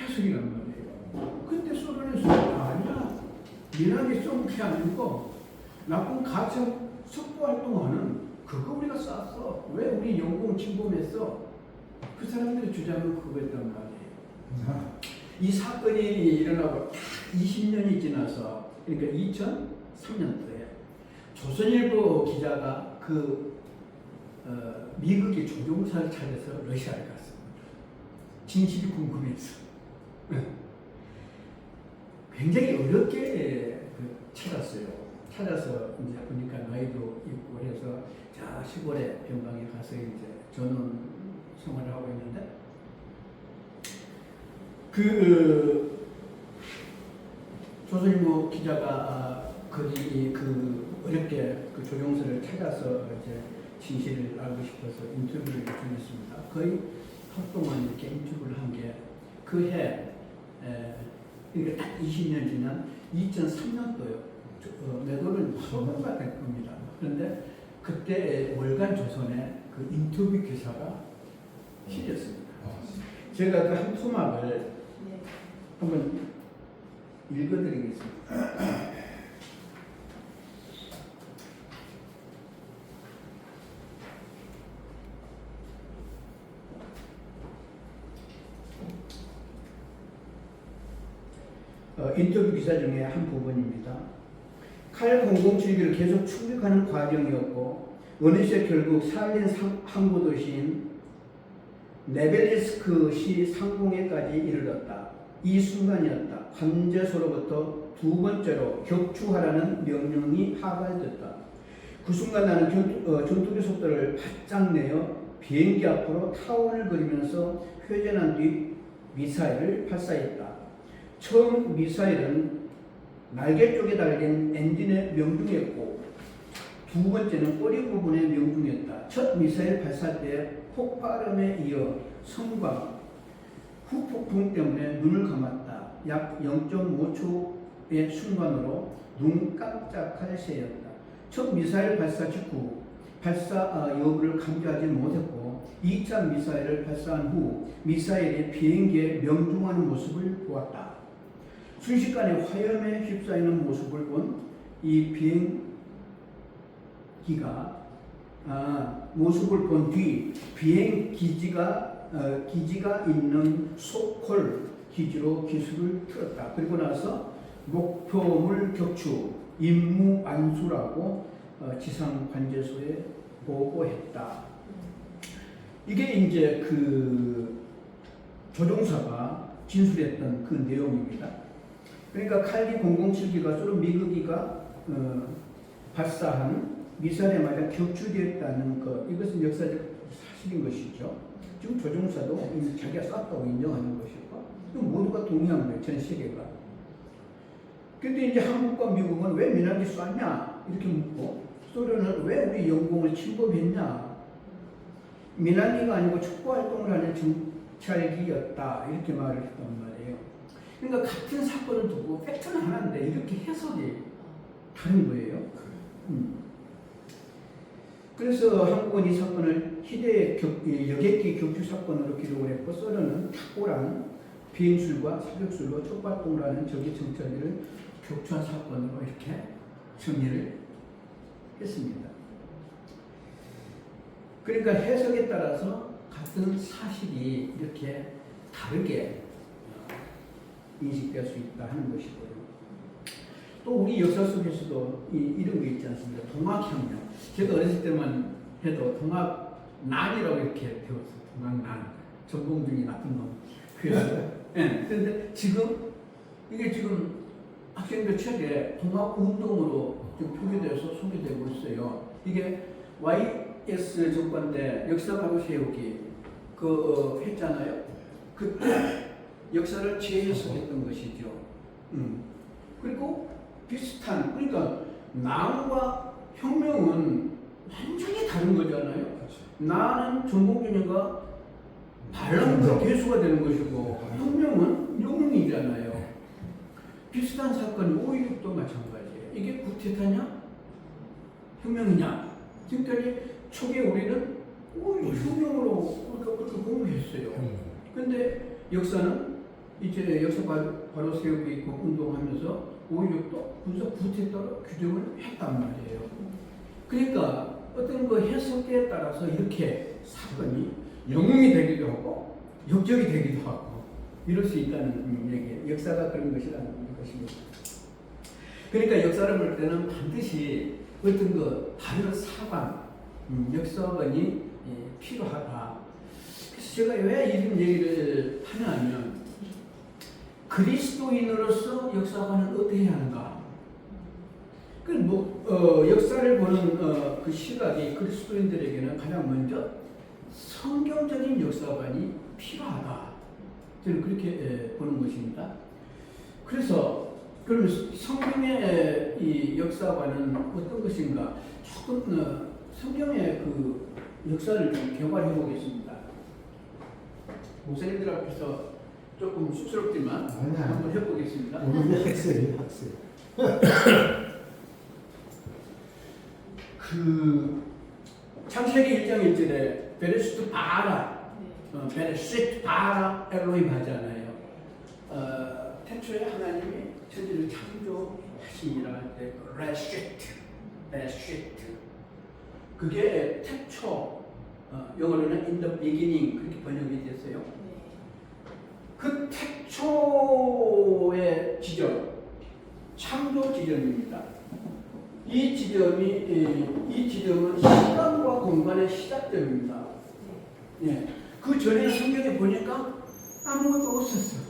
해석이란 말이에요. 근데 소련에서 아니야. 미나리 쏜 게 아니고 나쁜 가청 석고 활동하는 그거 우리가 쐈어. 왜 우리 영공 침범했어? 그 사람들의 주장은 그거였단 말이에요. 이 사건이 일어나고 20년이 지나서 그러니까 2003년도에 조선일보 기자가 미국의 조종사를 찾아서 러시아에 갔습니다. 진실이 궁금해서. 굉장히 어렵게 찾았어요. 찾아서 이제 보니까 나이도 있고 해서 자 시골에 병방에 가서 이제 전원 생활을 하고 있는데 조선일보 기자가 거기 어렵게 그 조종사를 찾아서 이제 진실을 알고 싶어서 인터뷰를 요청했습니다. 거의 한 동안 이렇게 인터뷰를 한 게 그 해 그러니까 딱 20년 지난 2003년도요. 매도는 소문가 될 겁니다. 그런데 그때 월간 조선에 그 인터뷰 기사가 실렸습니다. 제가 그 한 토막을 한번 읽어드리겠습니다. 인터뷰 기사 중에 한 부분입니다. 칼 007기를 계속 추격하는 과정이었고 어느새 결국 스탈린 항구도시인 네벨리스크시 상공에까지 이르렀다. 이 순간이었다. 관제소로부터 두 번째로 격추하라는 명령이 하갈됐다. 그 순간 나는 전투기 속도를 바짝 내어 비행기 앞으로 타원을 그리면서 회전한 뒤 미사일을 발사했다. 처음 미사일은 날개 쪽에 달린 엔진에 명중했고 두 번째는 꼬리 부분에 명중했다. 첫 미사일 발사 때 폭발음에 이어 성광, 후폭풍 때문에 눈을 감았다. 약 0.5초의 순간으로 눈 깜짝할 새였다. 첫 미사일 발사 직후 발사 여부를 감지하지 못했고 2차 미사일을 발사한 후 미사일이 비행기에 명중하는 모습을 보았다. 순식간에 화염에 휩싸이는 모습을 본 이 비행기가 모습을 본 뒤 비행 기지가 있는 소콜 기지로 기술을 틀었다. 그리고 나서 목표물 격추, 임무 안수라고 지상 관제소에 보고했다. 이게 이제 그 조종사가 진술했던 그 내용입니다. 그러니까 칼기 007기가 소련 미국이가 발사한 미사일에 맞아 격추되었다는 것, 이것은 역사적 사실인 것이죠. 지금 조종사도 자기가 쐈다고 인정하는 것이고, 모두가 동의한 거예요, 전 세계가. 근데 이제 한국과 미국은 왜 미나리 쐈냐? 이렇게 묻고, 소련은 왜 우리 영공을 침범했냐? 미나리가 아니고 촉구활동을 하는 정찰기였다. 이렇게 말을 했단 말이에요. 그러니까 같은 사건을 두고 팩트는 하나인데 이렇게 해석이 다른 거예요. 그래서 한국은 이 사건을 희대의 여객기 격추 사건으로 기록을 했고 소련은 탁월한 비행술과 사격술로 촉발동을 하는 적의 정찰기를 격추한 사건으로 이렇게 정리를 했습니다. 그러니까 해석에 따라서 같은 사실이 이렇게 다르게 인식될 수 있다 하는 것이고요. 또 우리 역사 속에서도 이런 거 있지 않습니까? 동학혁명. 제가 어렸을 때만 해도 동학난이라고 이렇게 배웠어요. 동학난. 전공중이 나쁜 놈. 그래서 네. 그런데 이게 지금 학생들 책에 동학운동으로 좀 표기돼서 소개되고 있어요. 이게 YS 정권 때 역사 바로 세우기 했잖아요. 그때 역사를 재해석했던 것이죠. 그리고 비슷한, 그러니까 난과 혁명은 완전히 다른 거잖아요. 난은 전공주의가 반란과 개수가 되는 것이고 혁명은 영웅이잖아요. 비슷한 사건이 5.16도 마찬가지예요. 이게 구테타냐? 혁명이냐? 지금까지 초기에 우리는 혁명으로 그렇게 공부했어요. 근데 역사는 이제 역사 바로 세우기 그 운동하면서 오히려 또 분석 구태에 따라 규정을 했단 말이에요. 그러니까 어떤 그 해석에 따라서 이렇게 사건이 영웅이 되기도 하고 역적이 되기도 하고 이럴 수 있다는 얘기예요. 역사가 그런 것이라는 것입니다. 그러니까 역사를 볼 때는 반드시 어떤 그 다른 사관, 역사관이 필요하다. 그래서 제가 왜 이런 얘기를 하냐면 그리스도인으로서 역사관은 어떻게 하는가? 역사를 보는 그 시각이 그리스도인들에게는 가장 먼저 성경적인 역사관이 필요하다. 저는 그렇게 보는 것입니다. 그래서 그러면 성경의 이 역사관은 어떤 것인가? 조금 성경의 그 역사를 좀 개발해 보겠습니다. 목사님들 앞에서 조금 쑥스럽지만 한번 해보겠습니다. 우리 학생이 학생. 그 창세기 1장 1절에 베레시트 바라, 베레시트 바라 엘로힘 하잖아요. 태초에 하나님이 천지를 창조하시니라 할 때 베레시트 그게 태초, 영어로는 in the beginning 그렇게 번역이 됐어요. 그 태초의 지점, 창조 지점입니다. 이 지점은 시간과 공간의 시작점입니다. 예. 그 전에 성경에 보니까 아무것도 없었어.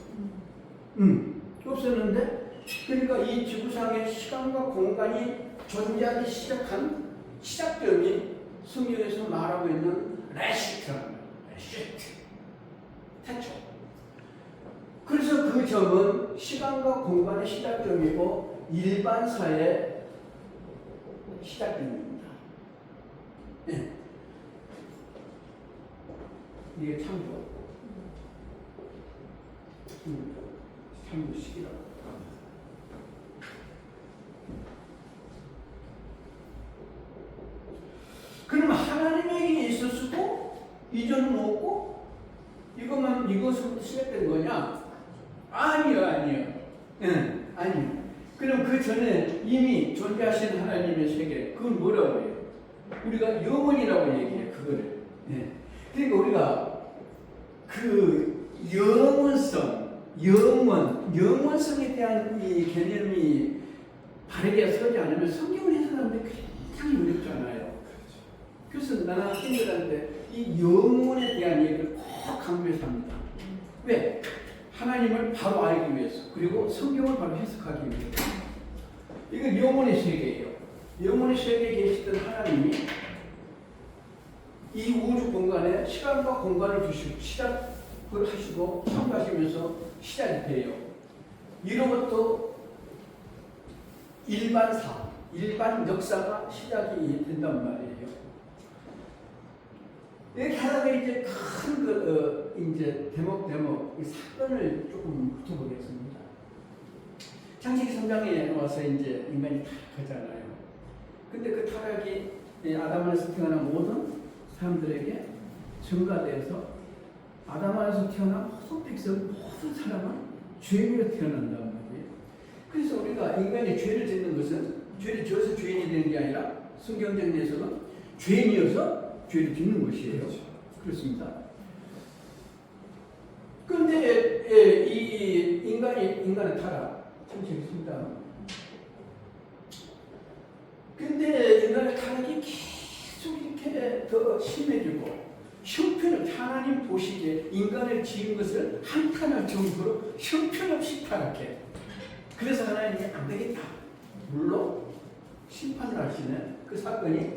없었는데, 그러니까 이 지구상의 시간과 공간이 존재하기 시작한 시작점이 성경에서 말하고 있는 레시트랍니다. 태초. 그래서 그 점은 시간과 공간의 시작점이고 일반사의 시작점입니다. 네. 이게 창조 시기라고. 그럼 하나님에게 있었고 이전은 없고 이것으로 시작된 거냐? 아니요. 아니요. 그럼 그 전에 이미 존재하신 하나님의 세계, 그건 뭐라고 해요? 우리가 영원이라고 얘기해요, 그거를. 네. 그러니까 우리가 그 영원성에 대한 이 개념이 바르게 서지 않으면 성경을 해석하는데 굉장히 어렵잖아요. 그래서 나는 학생들한테 이 영원에 대한 얘기를 꼭 강조해서 합니다. 왜? 하나님을 바로 알기 위해서, 그리고 성경을 바로 해석하기 위해서. 이건 영혼의 세계예요. 영혼의 세계에 계시던 하나님이 이 우주 공간에 시간과 공간을 주시고 시작을 하시고 창조하시면서 시작이 돼요. 이로부터 일반 역사가 시작이 된단 말이에요. 이렇게 하다가 이제 큰 이제 대목 이 사건을 조금 붙여보겠습니다. 창세기 3장에 와서 이제 인간이 타락하잖아요. 근데 그 타락이 아담 안에서 태어난 모든 사람들에게 전가돼서 아담 안에서 태어난 모든 백성, 모든 사람은 죄인으로 태어난단 말이에요. 그래서 우리가 인간이 죄를 짓는 것은 죄를 지어서 죄인이 되는 게 아니라 성경적 내에서는 죄인이어서 죄를 짓는 것이에요. 그렇죠. 그렇습니다. 그런데 이 인간의 타락 참 재밌습니다. 근데 인간의 타락이 계속 이렇게 더 심해지고 하나님 보시기에 인간을 지은 것을 한탄할 정도로 형편없이 타락해. 그래서 하나님이 안 되겠다. 물론 심판을 하시는 그 사건이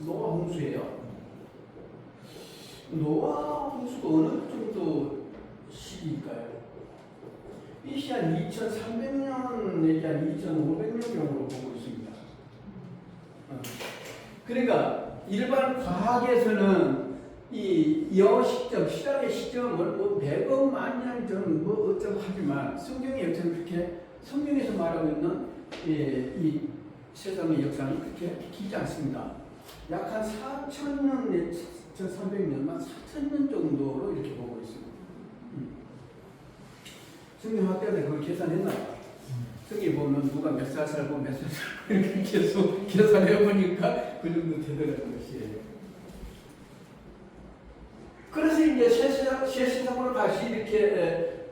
노아 홍수예요. 노아 홍수가 어느 정도 시기일까요? BC 한 2300년 내지 한 2500년 정도로 보고 있습니다. 그러니까 일반 과학에서는 이 여시점, 시작의 시점을 뭐 100억 만년 전 뭐 어쩌고 하지만 성경의 역사는 그렇게 성경에서 말하고 있는 이 세상의 역사는 그렇게 길지 않습니다. 약 한 4000년, 1300년만 4000년 정도로 이렇게 보고 있습니다. 성경학 때문에 그걸 계산했나 봐. 성경에 보면 누가 몇 살 살고 몇 살 살고 이렇게 계속 계산해보니까 그 정도 되더라는 것이에요. 그래서 이제 새 세상으로 다시 이렇게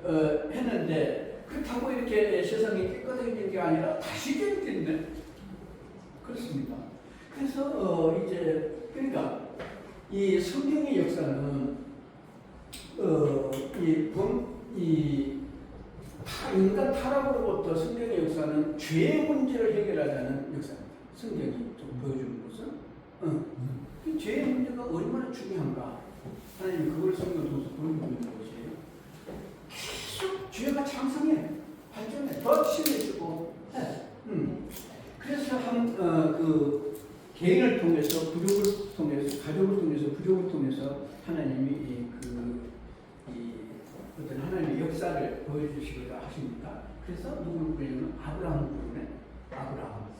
했는데 그렇다고 이렇게 세상이 깨끗해진 게 아니라 다시 깨끗했네. 그렇습니다. 그래서 이제 그러니까 이 성경의 역사는 인간 타락으로부터 성경의 역사는 죄의 문제를 해결하자는 역사입니다. 성경이 좀 보여주는 것은 죄의 문제가 얼마나 중요한가. 하나님 그걸 성경 통해서 보여주고 있는 것이에요. 계속 죄가 창성해, 발전해, 더 심해지고 해. 그래서 그 개인을 통해서, 부족을 통해서, 가족을 통해서, 부족을 통해서 하나님이 어떤 하나님의 역사를 보여주시고자 하십니다. 그래서 누구를 부르냐면 아브라함을 부르네. 아브라함.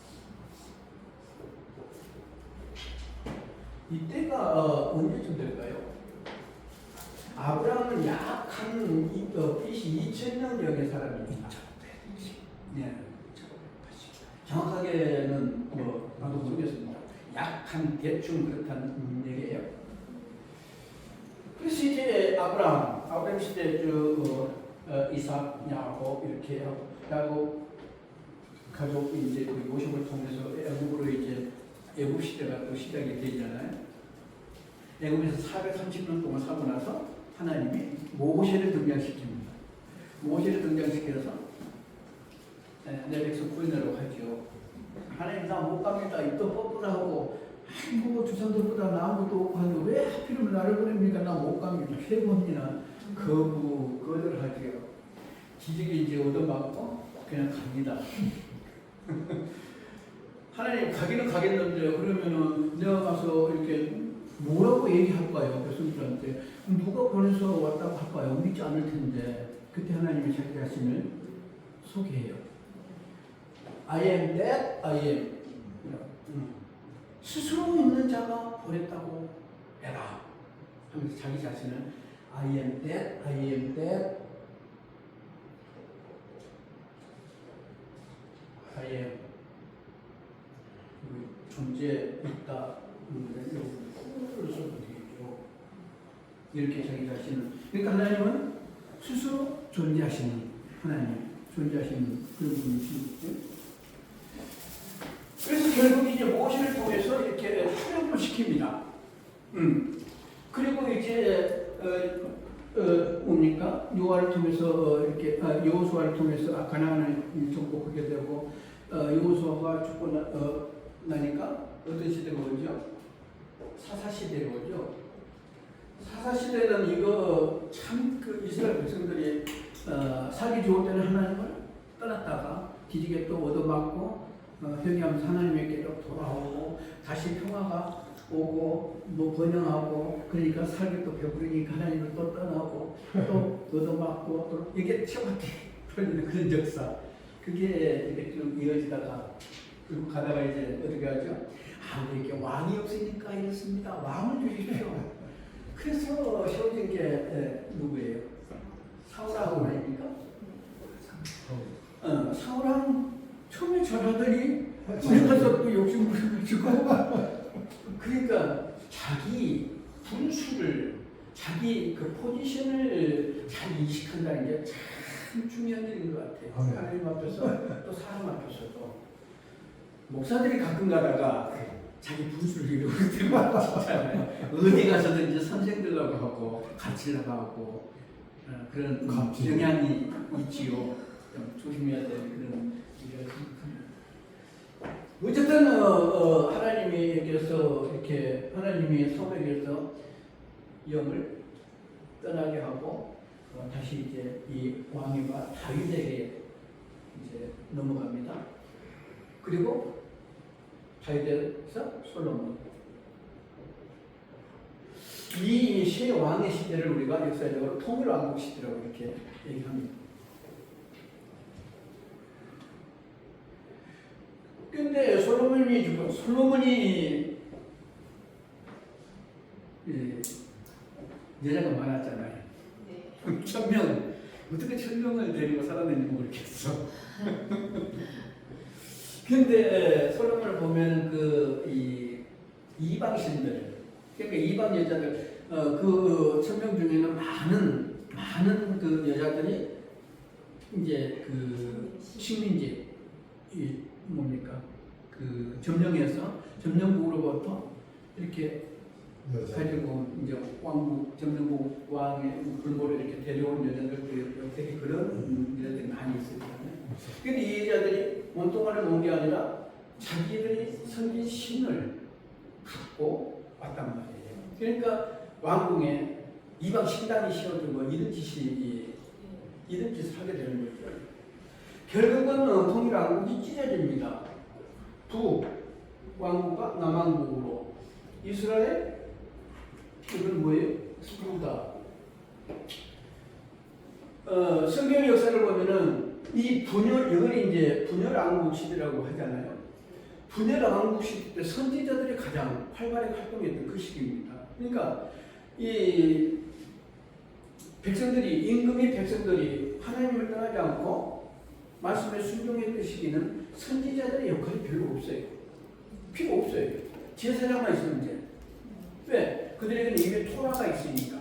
이때가 언제쯤 될까요? 아브라함은 약 한 BC 2000년경의 사람입니다. 네. 정확하게는 나도 모르겠습니다. 약 한 대충 그렇다는 얘기예요. 그래서 이제 아브라함 시대 이삭, 야곱 이렇게 하고 가족이 이제 그 요셉을 통해서 애굽으로 이제 애굽 시대가 또 시작이 되잖아요. 애굽에서 430년 동안 사고 나서 하나님이 모세를 등장시킵니다. 모세를 등장시켜서 내 백성 구원하라고 하죠. 하나님 나 못 갑니다. 입도 뻣뻣하고 아이고 주상들보다 나은 것도 없고 하는데 왜 하필이면 나를 보냅니까? 나 못 갑니다. 세 번이나 거절하지요. 기적이 이제 얻어맞고 그냥 갑니다. 하나님 가기는 가겠는데 그러면은 내가 가서 이렇게 뭐라고 얘기할까요? 백성들한테 누가 보내서 왔다고 할까요? 믿지 않을 텐데 그때 하나님이 자기 자신을 소개해요. I am that I am. 스스로 있는 자가 보냈다고 해라 하면서 자기 자신을 I am that I am that I am 존재 있다 이렇게 자기 자신을 그러니까 하나님은 스스로 존재하시는 하나님 존재하시는 그런 분이시죠. 그래서 결국 이제 모세를 통해서 이렇게 출애굽을 시킵니다. 그리고 이제 뭡니까 요한을 통해서 이렇게 여호수아를 통해서 가나안을 정복하게 되고 여호수아가 죽고 나니까 어떤 시대가 오죠? 사사 시대가 오죠. 사사 시대는 이거 참 그 이스라엘 백성들이 살기 좋을 때는 하나님을 떠났다가 기지개 또 얻어맞고 회개하면서 하나님에게로 돌아오고 다시 평화가 오고 뭐 번영하고 그러니까 살기 또 배부르니까 하나님을 또 떠나고 또 얻어맞고 또 이게 차갑게 풀리는 그런 역사 그게 이렇게 좀 이어지다가 그리고 가다가 이제 어떻게 하죠? 우리에게 왕이 없으니까 이렇습니다. 왕을 주십시오. 그래서 세워진 게 누구예요? 사울하고 아닙니까? 사울은 처음에 잘하더니 내가서 또 욕심 부려가지고 그러니까 자기 분수를 자기 그 포지션을 잘 인식한다는 게 참 중요한 일인 것 같아요. 하나님 앞에서 또 사람 앞에서도 목사들이 가끔 가다가 자기 분수를 이루고 있잖아요. 어디 가서든지 선생들하고 하고 같이 나가고 그런 영향이 있지요. 좀 조심해야 될 그런 일이라고 생각합니다. 어쨌든 하나님에게서 이렇게 하나님이 사울에게서 영을 떠나게 하고 다시 이제 이 왕위가 다윗에게 이제 넘어갑니다. 그리고 다윗에서 솔로몬. 이 세 왕의 시대를 우리가 역사적으로 통일왕국 시대라고 이렇게 얘기합니다. 근데 솔로몬이 여자가 많았잖아요. 1000명 어떻게 1000명을 데리고 살아내는지 모르겠어. 근데 솔로몬을 보면 이방 신들, 그러니까 이방 여자들, 그 1000명 중에는 많은 그 여자들이 이제 그 식민지, 뭡니까? 그 점령국으로부터 이렇게 가지고 이제 왕국, 점령국 왕의 불모를 이렇게 데려온 여자들, 되게 그런 여자들이 많이 있었잖아요. 근데 이 여자들이 몸뚱아리를 놓은 게 아니라 자기들이 섬긴 신을 갖고 왔단 말이에요. 그러니까 왕궁에 이방 신당이 씌워지고 이런 짓을 하게 되는 거죠. 결국은 통일왕국이 찢어집니다. 북왕국과 남왕국으로. 이스라엘, 이건 뭐예요? 유다. 성경 역사를 보면은 이 이걸 이제 분열왕국 시대라고 하잖아요. 분열왕국 시대 때 선지자들이 가장 활발하게 활동했던 그 시기입니다. 그러니까 이 임금의 백성들이 하나님을 떠나지 않고 말씀에 순종했던 시기는 선지자들의 역할이 별로 없어요. 필요 없어요. 제사장만 있으면 돼. 왜? 그들에게는 이미 토라가 있으니까.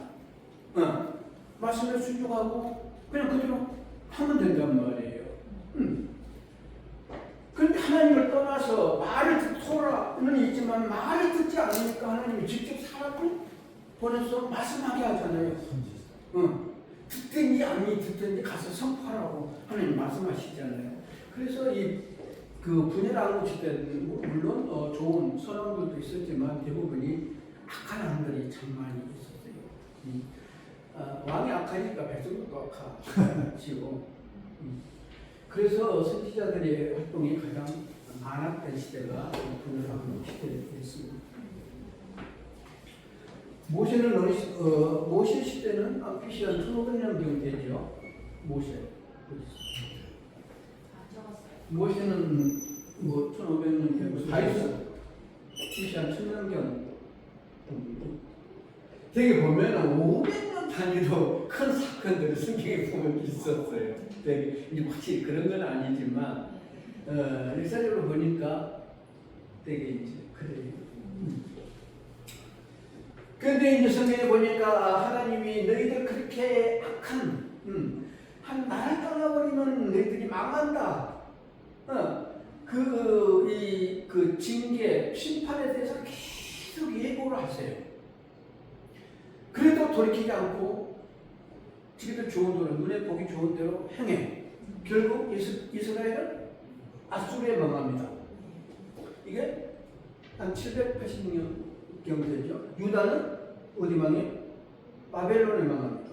말씀에 순종하고 그냥 그대로 하면 된단 말이에요. 그런데 하나님을 떠나서 토라는 있지만 말을 듣지 않으니까 하나님이 직접 사람을 보내서 말씀하게 하잖아요. 듣든지 아니 듣든지 가서 선포하라고 하나님 말씀하시잖아요. 그래서 그 분열왕국 시대는 물론 좋은 선왕들도 있었지만 대부분이 악한 왕들이 참 많이 있었어요. 왕이 악하니까 백성도 악하지고 그래서 선지자들의 활동이 가장 많았던 시대가 분열왕국 시대였습니다. 모세 시대는 BC 한 1500년 정도 되죠. 모세는 1500년 되고 다윗은 BC 한 1000년경. 되게 보면 500년 단위로 큰 사건들을 성경에 보면 있었어요. 되게 이제 확실히 그런 건 아니지만 역사적으로 보니까 되게 이제 그래요. 그런데 이제 성경에 보니까 하나님이 너희들 그렇게 악한 한 나라를 떠나버리면 너희들이 망한다. 그 징계, 심판에 대해서 계속 예고를 하세요. 그래도 돌이키지 않고 지금도 좋은 대로, 눈에 보기 좋은 대로 행해. 결국 이스라엘은 아수르에 망합니다. 이게 한 780년경 되죠. 유다는 어디 망해? 바벨론에 망합니다.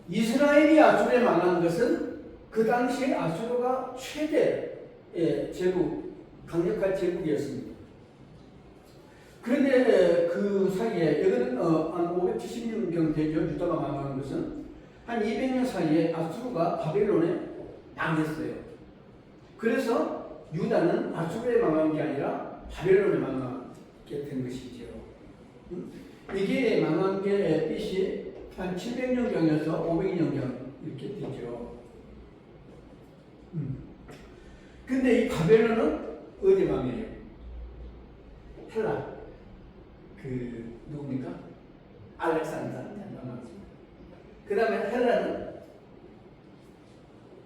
이스라엘이 아수르에 망한 것은 그 당시에 아수르가 최대의 제국, 강력한 제국이었습니다. 그런데 그 사이에, 여기는 한 570년경 되죠. 유다가 망한 것은 한 200년 사이에 아수르가 바벨론에 망했어요. 그래서 유다는 아수르에 망한 게 아니라 바벨론에 망하게 된 것이죠. 이게 망한 게 BC 한 700년경에서 500년경 이렇게 되죠. 근데 이 바벨론은 어디 망해요? 헬라. 누굽니까? 알렉산더한테 망합니다. 그 다음에 헬라는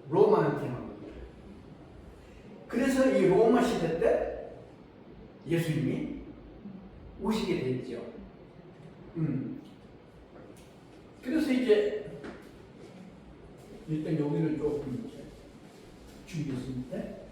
로마한테 망합니다. 그래서 이 로마 시대 때 예수님이 오시게 됐죠. 그래서 이제 일단 여기를 조금 이제 준비했습니다.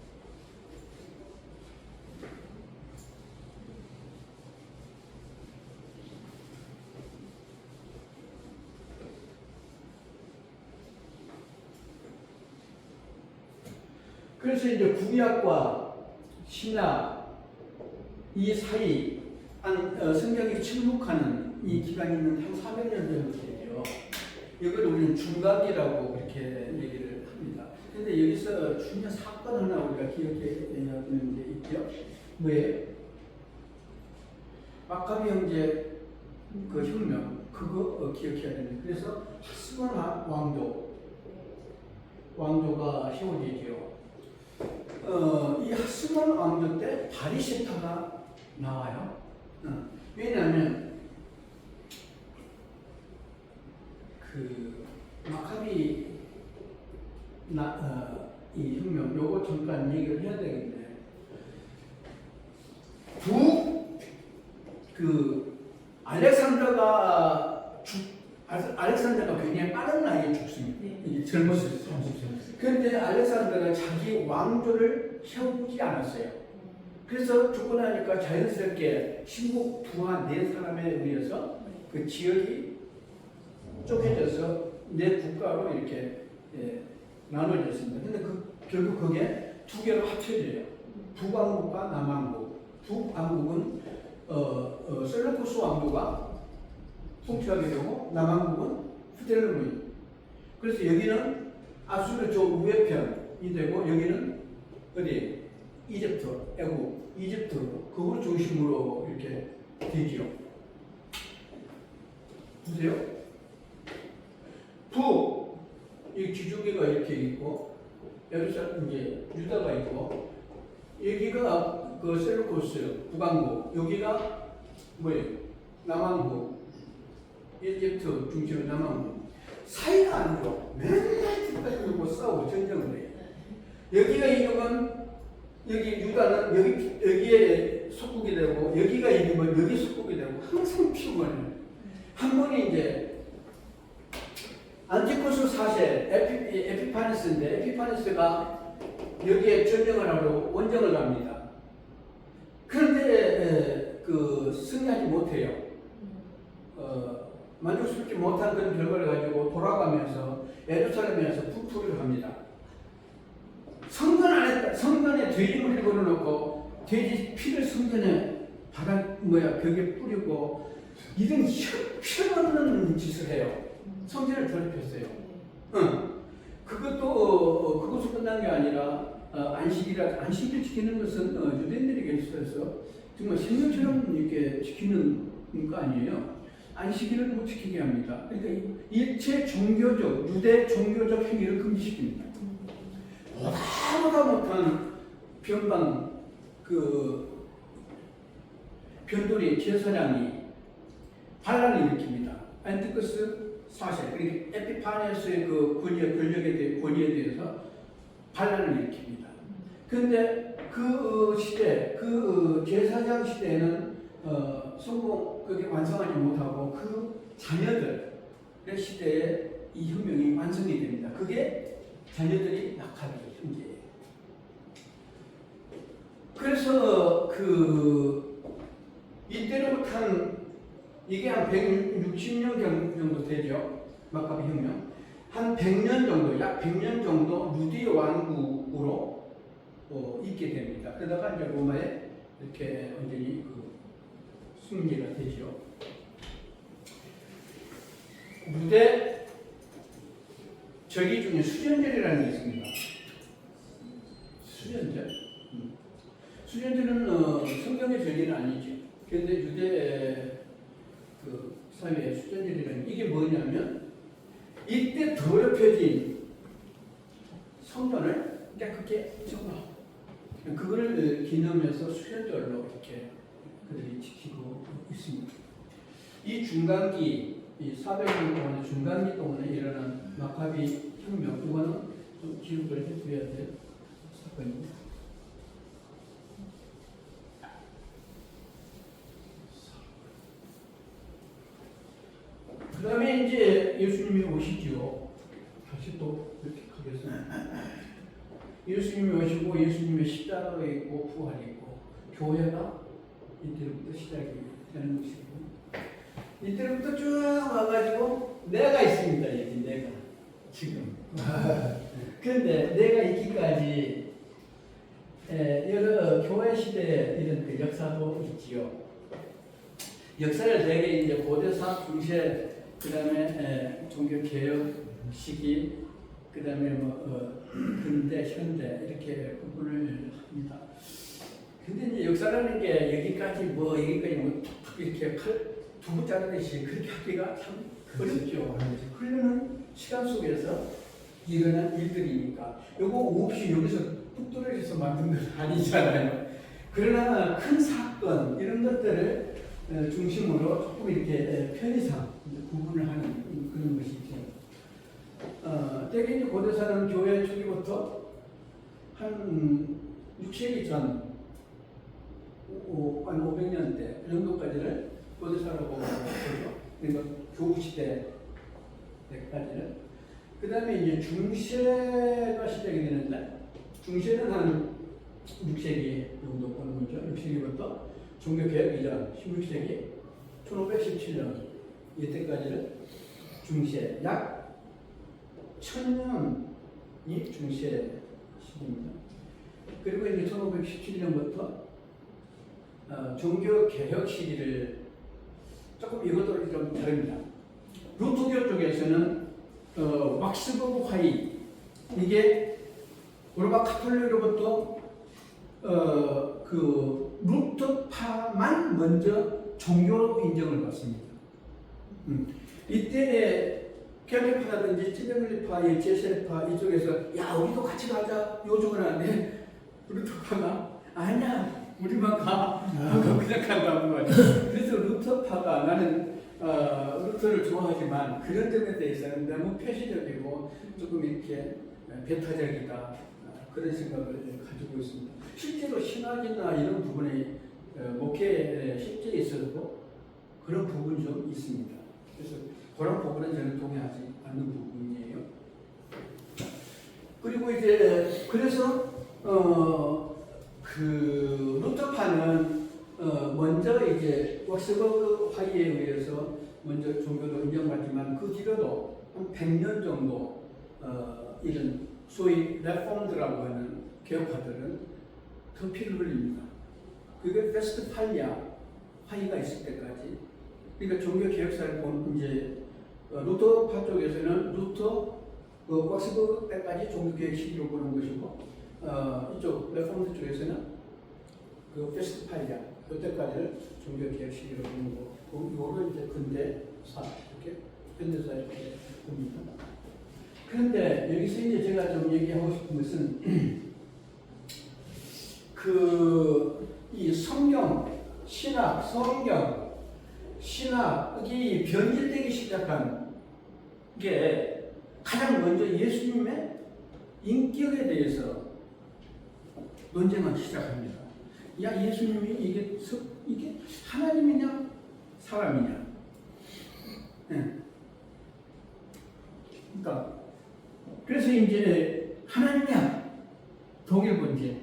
그래서 이제 구약과 신약 이 사이 성경이 침묵하는 이 기간이 한 400년 정도 되죠. 이걸 우리는 중간기라고 이렇게 얘기를 합니다. 그런데 여기서 중요한 사건 하나 우리가 기억해야 되는 게 있죠. 뭐예요? 마카비 형제 그 혁명 그거 기억해야 됩니다. 그래서 하스몬 왕조가 세워지죠. 이 하스몬 왕조 때 바리세파가 나와요. 왜냐하면 그 마카비 이 혁명 요거 잠깐 얘기를 해야 되겠네. 알렉산더가 굉장히 빠른 나이에 죽습니다. 이게 젊었을 때. 그런데 알렉산더가 자기 왕조를 세우지 않았어요. 그래서 죽고 나니까 자연스럽게 신국 부하 4사람에 의해서 그 지역이 쪼개져서 4국가로 이렇게 나눠졌습니다. 근데 결국 그게 2개로 합쳐져요. 북왕국과 남왕국. 북왕국은 셀루쿠스 왕조가 통치하게 되고 남왕국은 후텔르무이. 그래서 여기는 아수르 저 우회 편이 되고 여기는 어디 이집트, 애국, 이집트 그걸 중심으로 이렇게 되지요. 보세요. 이 지중해가 이렇게 있고 예루살렘 이제 유다가 있고 여기가 그 셀루코스 북왕국, 여기가 뭐예요? 남왕국, 이집트 중심의 남왕국. 사이가 안 좋아. 맨날 끝까지 물고 싸우고 전쟁을 해요. 여기가 이기면 여기 유다는 여기에 속국이 되고 여기가 이기면 여기 속국이 되고 항상 피곤해요. 한 번이 이제 안티코스 4세 에피파네스인데 에피파네스가 여기에 전쟁을 하러 원정을 갑니다. 그런데 그 승리하지 못해요. 만족스럽지 못한 그런 결과를 가지고 돌아가면서 예루살렘에서 북투를 합니다. 성전에 돼지물을 걸어놓고 돼지 피를 성전에 벽에 뿌리고 이런 형편없는 짓을 해요. 성전을 더럽혔어요. 그것도 끝난 게 아니라 안식일 지키는 것은 유대인들에게 있어서 정말 생명처럼 이렇게 지키는 거 아니에요. 안식일을 못 지키게 합니다. 그러니까 일체 종교적 유대 종교적 행위를 금지시킵니다. 보다 못한 변돌이 제사장이 반란을 일으킵니다. 안티코스 4세, 그러니까 에피파네스의 그 권위에 대해서 반란을 일으킵니다. 그런데 그 시대, 그 제사장 시대에는 그게 완성하지 못하고 그 자녀들의 시대에 이 혁명이 완성이 됩니다. 그게 자녀들이 마카비 형제예요. 그래서 이때로부터 이게 한 160년 정도 되죠. 마카비 혁명. 한 100년 정도, 약 100년 정도 루디 왕국으로 있게 됩니다. 그러다가 이제 로마에 이렇게 완전히 승리가 되죠. 루데 절기 중에 수련절이라는 게 있습니다. 수련절? 수련절은 성경의 절기는 아니죠. 그런데 유대 사회의 수련절이라는 이게 뭐냐면 이때 더럽혀진 성전을 깨끗게 정화하고 그거를 기념해서 수련절로 이렇게 그들이 지키고 있습니다. 이 중간기, 이 400년 동안의 중간기 동안에 일어난 마카비 혁명, 이거는 좀 기록을 해드려야 될 사건입니다. 그 다음에 이제 예수님이 오시지요. 다시 또 이렇게 가겠습니다. 예수님이 오시고 예수님의 십자가가 있고 부활이 있고 교회가 이때부터 시작이 되는 것이고 이때부터 쭉 와가지고 내가 있습니다. 여기 내가 지금 그런데 내가 있기까지 여러 교회 시대에 이런 그 역사도 있지요. 역사를 되게 이제 고대사 중세 그 다음에 종교개혁 시기 그 다음에 근대 현대 이렇게 구분을 합니다. 근데 이제 역사라는 게 여기까지 뭐 툭툭 이렇게 두부 자르듯이 그렇게 하기가 참 어렵죠. 흐르는 시간 속에서 일어난 일들이니까 요거 없이 여기서 뚝 떨어져서 만든 건 아니잖아요. 그러나 큰 사건 이런 것들을 중심으로 조금 이렇게 편의상 구분을 하는 그런 것이죠. 때기 이제 고대사는 교회 초기부터 한 6세기 전, 한 500년대 정도까지를 고대사라고 보죠. 그러니까 교구시대 때까지는. 그 다음에 이제 중세가 시작이 되는데, 중세는 한 6세기 정도 보는 거죠. 6세기부터 종교개혁 이전 16세기 1517년 이때까지를 중세, 약 1000년이 중세 시기입니다. 그리고 이제 1517년부터 종교개혁 시기를 조금 이것도 좀 다릅니다. 루터교 쪽에서는 왁스버그 화의, 이게 로마 카톨릭으로부터 그 루터파만 먼저 종교로 인정을 받습니다. 이때 개혁파라든지 찌병리파, 제세파 이쪽에서 야 우리도 같이 가자 요청을 하는데 루터파가 아니야 우리만 가 하고 그냥 간다는 거죠. 그래서 루터파가 나는 루터를 좋아하지만 그런 점에 대해서는 너무 폐쇄적이고 조금 이렇게 배타적이다 그런 생각을 가지고 있습니다. 실제로 신학이나 이런 부분에 목회에 실제 있어도 그런 부분이 좀 있습니다. 그래서 그런 부분은 저는 동의하지 않는 부분이에요. 그리고 이제 그래서 그 루터파는 먼저 이제 왁스버그 화의에 의해서 먼저 종교도 인정받지만 그 뒤로도 한 100년 정도 이런 소위 레폼드라고 하는 개혁파들은 더 피를 흘립니다. 그게 베스트팔리아 화의가 있을 때까지. 그러니까 종교 개혁사를 본 이제 루터파 쪽에서는 루터 왁스버그 때까지 종교 개혁 시기로 보는 것이고 이쪽 레폼드 쪽에서는 그 베스트팔리아 그때까지를 종교 개혁 시기로 보는 거. 이거를 이제 근대사 이렇게 현대사 이렇게 봅니다. 그런데 여기서 이제 제가 좀 얘기하고 싶은 것은 이 성경, 신학, 성경, 신학이 변질되기 시작한 게 가장 먼저 예수님의 인격에 대해서 논쟁을 시작합니다. 야 예수님이 이게 하나님이냐 사람이냐? 네. 그러니까 그래서 이제 하나님이야 동일 본질.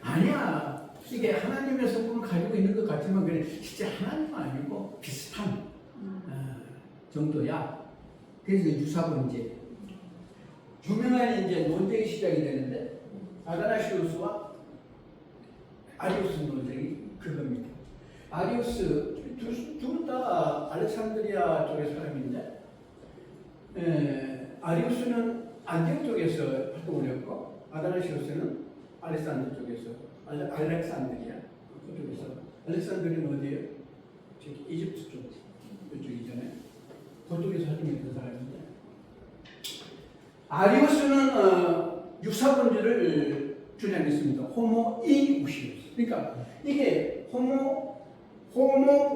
아니야 이게 하나님의 성품을 가지고 있는 것 같지만 그래 진짜 하나님은 아니고 비슷한 정도야. 그래서 유사 본질. 유명한 이제 논쟁이 시작이 되는데 아다나시우스와 아리우스 논쟁이 그겁니다. 아리우스 둘 다 알렉산드리아 쪽의 사람인데 아리우스는 안디옥 쪽에서 활동을 했고 아다나시우스는 알렉산드 쪽에서 알렉산드리아 그쪽에서 알렉산드리아는 어디예요? 저기 이집트 쪽 그쪽이잖아요. 그쪽에서 활동했던 사람인데 아리우스는 유사본질을 주장했습니다. 호모 이우시우스. 그러니까 이게 호모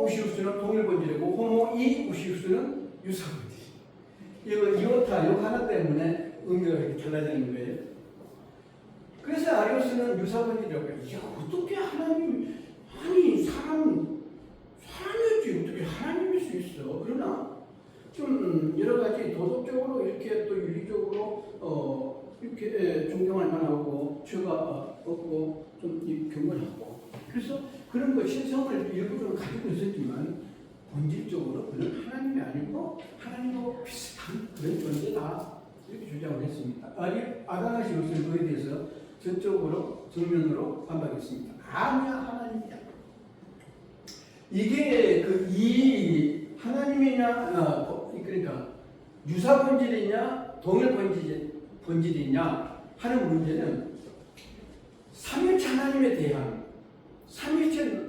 우시우스는 동일본질이고 호모 이우시우스는 유사본질. 이오타 요 하나 때문에 의미가 이렇게 달라지는 거예요. 그래서 아리우스는 유사본질이라고 해요. 야 어떻게 하나님 아니 사람이었지 어떻게 하나님일 수 있어. 그러나 좀 여러 가지 도덕적으로 이렇게 또 윤리적으로 이렇게 존경할 만하고 죄가 없고 좀 경건하고 그래서 그런 거 신성을 일부러 가지고 있었지만 본질적으로 그는 하나님이 아니고 하나님하고 비슷한 그런 존재다 이렇게 주장을 했습니다. 아다나시우스는 그에 대해서 전적으로 정면으로 반박했습니다. 아니야 하나님이야. 이게 이 하나님이냐 그러니까 유사 본질이냐 동일 본질이냐 하는 문제는 삼위일체 하나님에 대한 삼위일체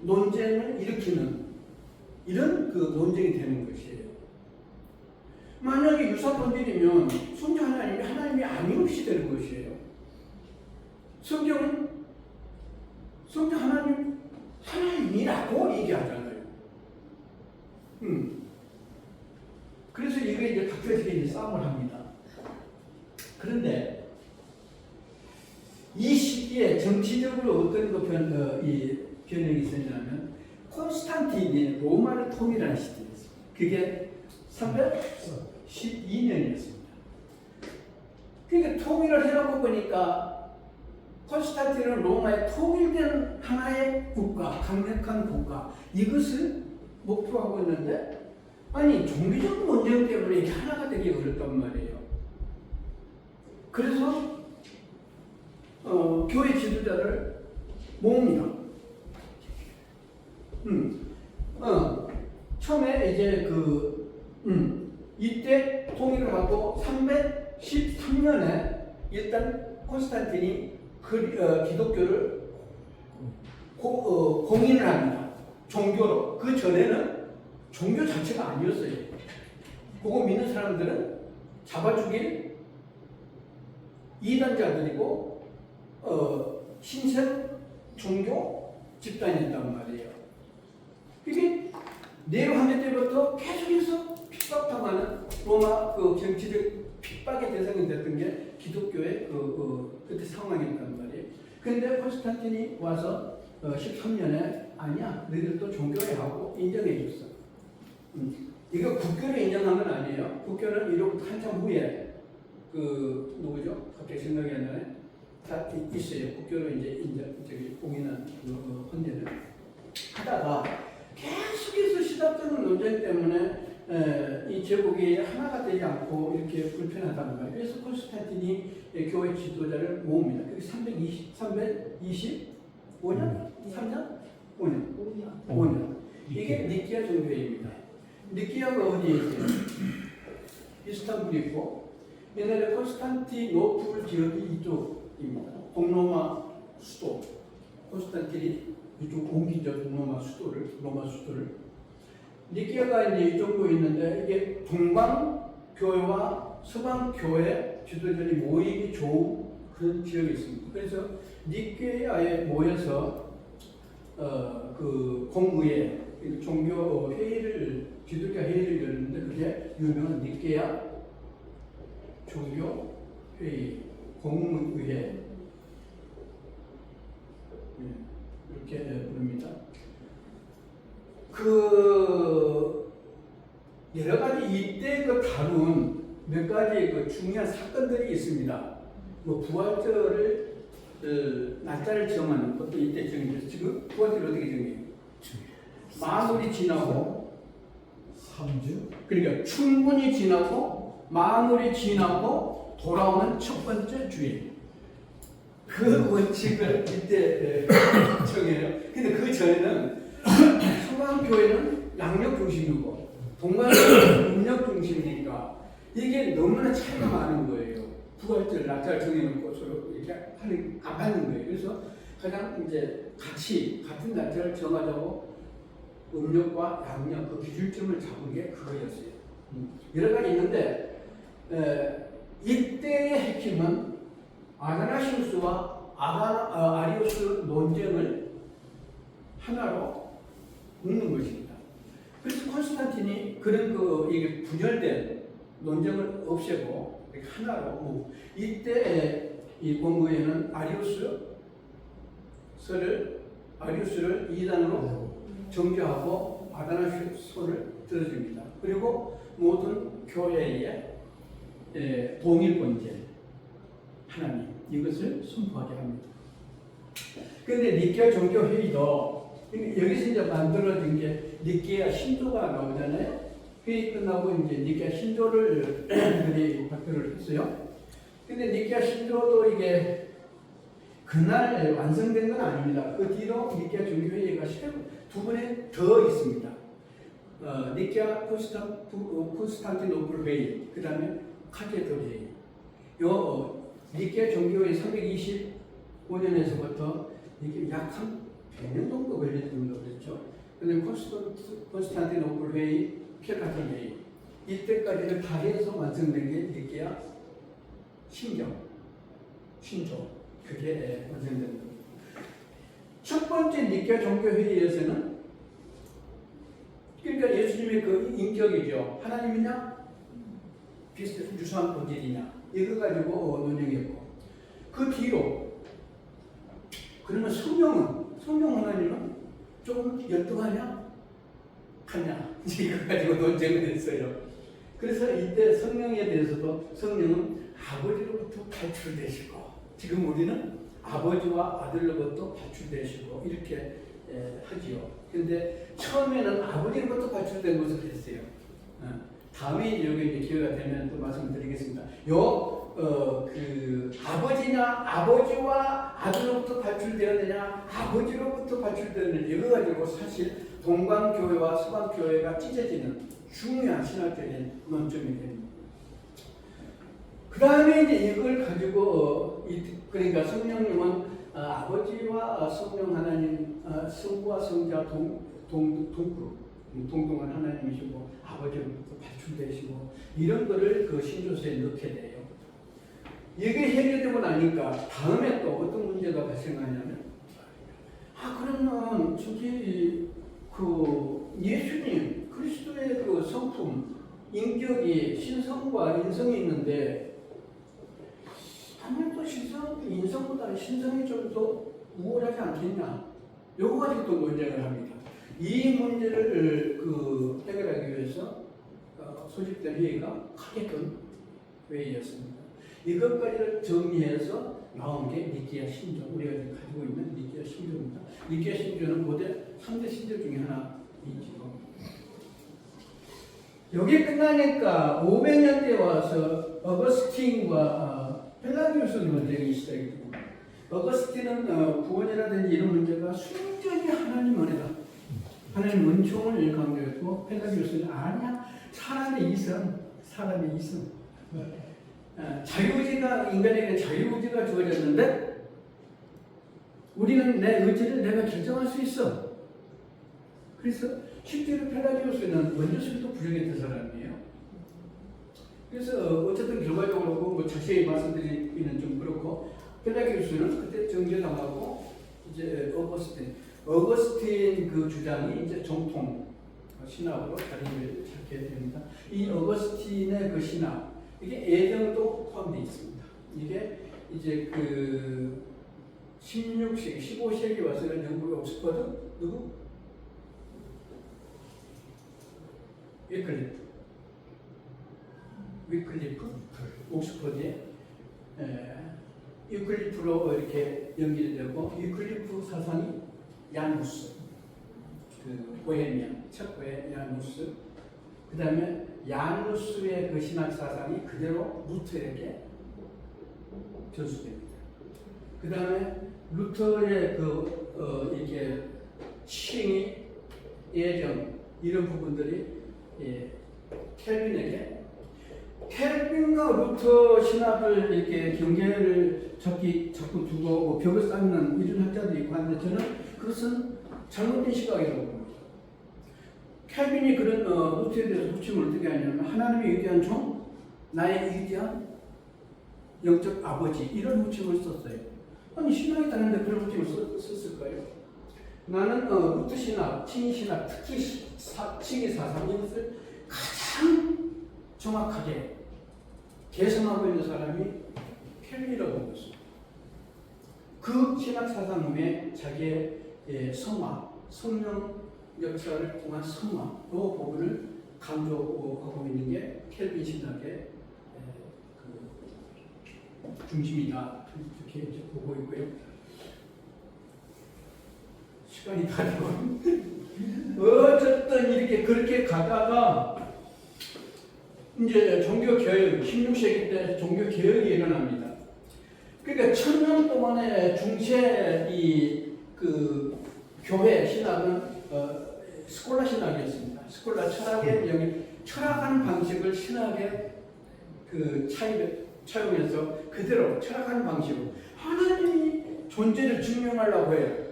논쟁을 일으키는 이런 그 논쟁이 되는 것이에요. 만약에 유사 본질이면 성경 하나님이 아니없이 되는 것이에요. 성경 하나님이라고 얘기하잖아요. 그래서 이게 이제 각자들이 이제 싸움을 합니다. 그런데 이 시기에 정치적으로 어떤 변형이 있었냐면 콘스탄틴이 로마를 통일하는 시대였어요. 그게 312년이었습니다. 그러니까 통일을 해놓고 보니까 콘스탄틴은 로마의 통일된 하나의 국가, 강력한 국가 이것을 목표로 하고 있는데 아니 종교적 논쟁 때문에 이게 하나가 되기 어렵단 말이에요. 그래서 교회 지도자를 모읍니다. 처음에 이제 이때 통일을 하고 313년에 일단 콘스탄틴이 기독교를 공인을 합니다. 종교로. 그 전에는 종교 자체가 아니었어요. 그거 믿는 사람들은 잡아 죽일 이단자들이고 신생 종교 집단이었단 말이에요. 이게 네로 황제 때부터 계속해서 핍박당하는 로마 정치적 핍박의 대상이 됐던 게 기독교의 그때 상황이었단 말이에요. 근데 콘스탄틴이 와서 13년에 아니야 너희들도 종교에 하고 인정해 줬어. 이거 국교를 인정한 건 아니에요. 국교는 이로부터 한참 후에 누구죠? 갑자기 생각이 안 나네. 다 있어요. 국교를 이제 공인한 헌재는 하다가 계속해서 시답되는 논쟁 때문에 이 제국이 하나가 되지 않고 이렇게 불편하다는 거예요. 그래서 콘스탄틴이 교회 지도자를 모읍니다. 그게 325년? 3년? 5년. 이게 니끼아 종교회의입니다. 니끼아가 어디에 있어요? 이스탄불이 있고 옛날에 콘스탄티노플 지역이 이쪽입니다. 동로마 수도. 콘스탄틴이 이쪽 옮기죠. 동로마 수도를, 로마 수도를. 니끼아가 이제 이쪽으로 있는데 이게 동방 교회와 서방 교회 지도자들이 모이기 좋은 그런 지역이 있습니다. 그래서 니끼아에 모여서 공의회 종교 회의를 지도자 회의를 열었는데 그게 유명한 니끼아 종교 회의 공의회 이렇게 부릅니다. 여러 가지 이때 다룬 몇 가지 중요한 사건들이 있습니다. 부활절을 날짜를 정하는 것도 이때 정해졌어요. 지금 부활절 어떻게 정해요? 만월이 지나고 3주? 그러니까 충분히 지나고 만월이 지나고 돌아오는 첫 번째 주일. 그 원칙을 이때 정해요. 근데 그 전에는 서방교회는 양력 중심이고 동방교회는 음력 중심이니까 이게 너무나 차이가 많은 거예요. 부활절 날짜를 정해놓고 서로 이렇게 안 받는 거예요. 그래서 가장 이제 같은 날짜를 정하자고 음력과 양력 그 기준점을 잡은 게 그거였어요. 여러 가지 있는데 이때의 핵심은 아다나시우스와 아리우스 논쟁을 하나로 묶는 것입니다. 그래서 콘스탄틴이 그런 이게 분열된 논쟁을 없애고 이렇게 하나로 이때 이 공부에는 아리우스를 이단으로 정죄하고 아다나시우스를 들어줍니다. 그리고 모든 교회의 동일본체 하나님 이것을 선포하게 합니다. 그런데 니끼아 종교회의도 여기서 이제 만들어진 게 니끼아 신조가 나오잖아요. 회의 끝나고 이제 니끼아 신조를 발표를 했어요. 근데 니끼아 신조도 이게 그날 완성된 건 아닙니다. 그 뒤로 니끼아 종교회의가 두 번에 더 있습니다. 니끼아 콘스탄티노플 회의, 그 다음에 칼케도 회의. 니끼아 종교회의 325년에서부터 이게 약 100년 정도 걸렸다고 그랬죠. 근데 콘스탄티노플 회의, 켈라티 회의 이때까지는 다 해서 완성된 게 니케아 신경, 신조 그게 완성된 겁니다. 첫 번째 니케아 종교 회의에서는 그러니까 예수님의 그 인격이죠. 하나님이냐 비슷한 유사한 본질이냐 이거 가지고 논쟁했고 그 뒤로 그러면 성령 하나님은 조금 열등하냐 하냐 이거 가지고 논쟁을 했어요. 그래서 이때 성령에 대해서도 성령은 아버지로부터 발출되시고 지금 우리는 아버지와 아들로부터 발출되시고 이렇게 하지요. 근데 처음에는 아버지로부터 발출된 것을 했어요. 다음에 여기 기회가 되면 또 말씀드리겠습니다. 그 아버지와 아들로부터 발출되었느냐, 아버지로부터 발출되었느냐 이거 가지고 사실 동방교회와 서방교회가 찢어지는 중요한 신학적인 논점이 됩니다. 그 다음에 이제 이걸 가지고 그러니까 성령님은 아버지와 성령 하나님, 성부와 성자 동동한 하나님이시고 아버지로부터 발출되시고 이런 거를 그 신조서에 넣게 돼요. 이게 해결되고 나니까 다음에 또 어떤 문제가 발생하냐면 그러면 저기 그 예수님 그리스도의 그 성품 인격이 신성과 인성이 있는데 아무래도 인성보다는 신성이 좀 더 우월하지 않겠냐 요거 가지고 또 논쟁을 합니다. 이 문제를 해결하기 위해서 소집된 회의가 크게끔 회의였습니다. 이것까지를 정리해서 나온 게 니케아 신조, 우리가 지금 가지고 있는 니케아 신조입니다. 니케아 신조는 고대 3대 신조 중에 하나이지요. 여기 끝나니까 500년대에 와서 어거스틴과 펠라기우스 논쟁이 시작이 됩니다. 어거스틴은 구원이라든지 이런 문제가 순전히 하나님 은혜다. 하나님 은총을 강조했고 펠라기우스는 아니야. 사람의 이성. 자유의지가 인간에게 자유의지가 주어졌는데 우리는 내 의지를 내가 결정할 수 있어. 그래서 실제로 펠라기우스는 원죄술도 부정했던 사람이에요. 그래서 어쨌든 결과적으로 뭐 자세히 말씀드리기는 좀 그렇고 펠라기우스는 그때 정죄당하고 이제 어거스틴 그 주장이 이제 정통 신학으로 자리를 찾게 됩니다. 이 어거스틴의 그 신학 이게 애정도 포함되어 있습니다. 이게 이제 그 16세기, 15세기 와서는 영국의 옥스퍼드 누구? 위클리프 옥스퍼드에 위클리프로 이렇게 연결되고 위클리프 사상이 야누스 그 보헤미안 척의 야누스 그 다음에 야누스의 그 신학 사상이 그대로 루터에게 전수됩니다. 그 다음에 루터의 이렇게 칭의 예정 이런 부분들이 켈빈과 루터 신학을 이렇게 경계를 자꾸 두고 벽을 쌓는 이런 학자들이 있고 하는데 저는 그것은 잘못된 시각이라고 봅니다. 켈빈이 그런 루터에 대해서 호칭을 어떻게 하냐면 하나님의 위대한 종, 나의 위대한 영적 아버지 이런 호칭을 썼어요. 아니 신학이 다른데 그런 호칭을 썼을까요? 나는 루터 신학, 칭의 신학, 특히 칭의 사상 이것을 가장 정확하게 개성하고 있는 사람이 켈빈이라고 보였습니다. 그 신학 사상에 자기의 성화, 성령 역사를 통한 성화, 그 부분을 강조하고 있는 게 켈빈 신학의 그 중심이다. 이렇게 보고 있고요. 시간이 다 되고 어쨌든 이렇게 그렇게 가다가 이제 종교개혁, 16세기 때 종교개혁이 일어납니다. 그러니까 1000년 동안의 중세 그 교회 신학은 스콜라 신학이었습니다. 스콜라 철학의 영역, 철학하는 방식을 신학에 그 차용해서 그대로 철학하는 방식으로 하나님이 존재를 증명하려고 해요.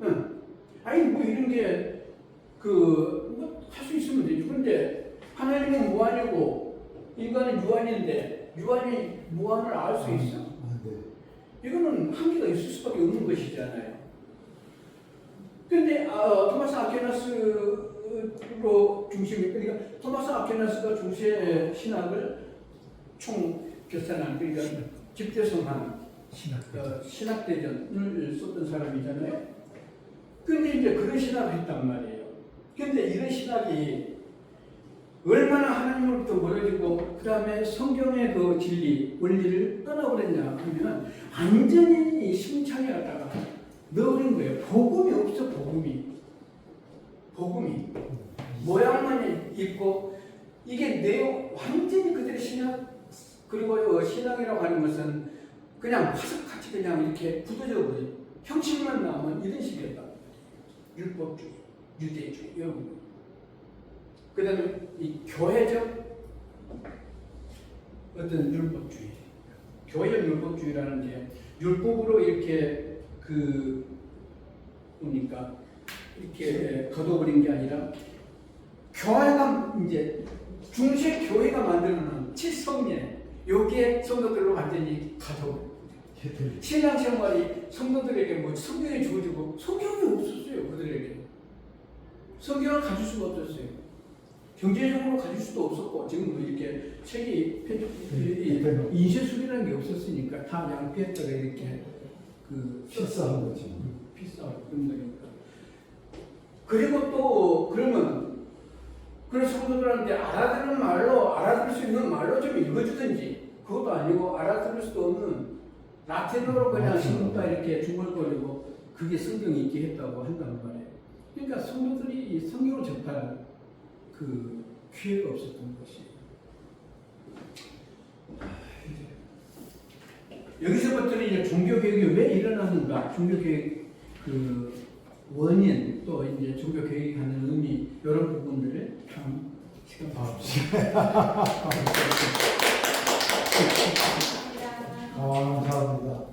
응. 아니 뭐 이런 게 뭐 할 수 있으면 되지. 근데 하나님은 무한이고 인간은 유한인데 유한이 무한을 알 수 있어? 네. 이거는 한계가 있을 수밖에 없는 것이잖아요. 그런데 토마스 아퀴나스로 중심이 그러니까 토마스 아퀴나스가 중세 신학을 총 결산한 그러니까 집대성한 신학대전을 썼던 사람이잖아요. 근데 이제 그런 신학을 했단 말이에요. 근데 이런 신학이 얼마나 하나님으로부터 멀어지고 그 다음에 성경의 그 진리, 원리를 떠나버렸냐 하면 완전히 심창에 갖다가 넣어버린 거예요. 복음이 없어, 복음이. 모양만 있고 이게 내용 완전히 그들의 신학 그리고 신앙이라고 하는 것은 그냥 화석같이 그냥 이렇게 굳어져 버려요. 형식만 나오면 이런 식이었다. 율법주의, 유대주의 이런 거. 그 다음에 이 교회적 어떤 율법주의. 교회적 율법주의라는 게 율법으로 이렇게 뭡니까? 이렇게 거둬버린 게 아니라 교회가 이제 중세 교회가 만들어놓은 칠성례 여기에 성도들로 완전히 가둬. 신앙생활이 성도들에게 뭐 성경이 주어지고 성경이 없었어요. 그들에게 성경을 가질 수가 없었어요. 경제적으로 가질 수도 없었고 지금 뭐 이렇게 책이 인쇄술이라는 게 없었으니까 다 양피에다가 이렇게 필사한 거지. 필사한 거니까. 그리고 또 그러면 그런 성도들한테 알아들을 말로 알아들을 수 있는 말로 좀 읽어주든지 그것도 아니고 알아들을 수도 없는 라틴어로 그냥 신문다 이렇게 중얼거리고 그게 성경이 있게 했다고 한단 말이에요. 그러니까 성도들이 이 성경을 접할 기회가 없었던 것이에요. 여기서부터는 이제 종교개혁이 왜 일어나는가, 종교개혁 원인, 또 이제 종교개혁이 하는 의미, 이런 부분들을 참 시간 감사합니다.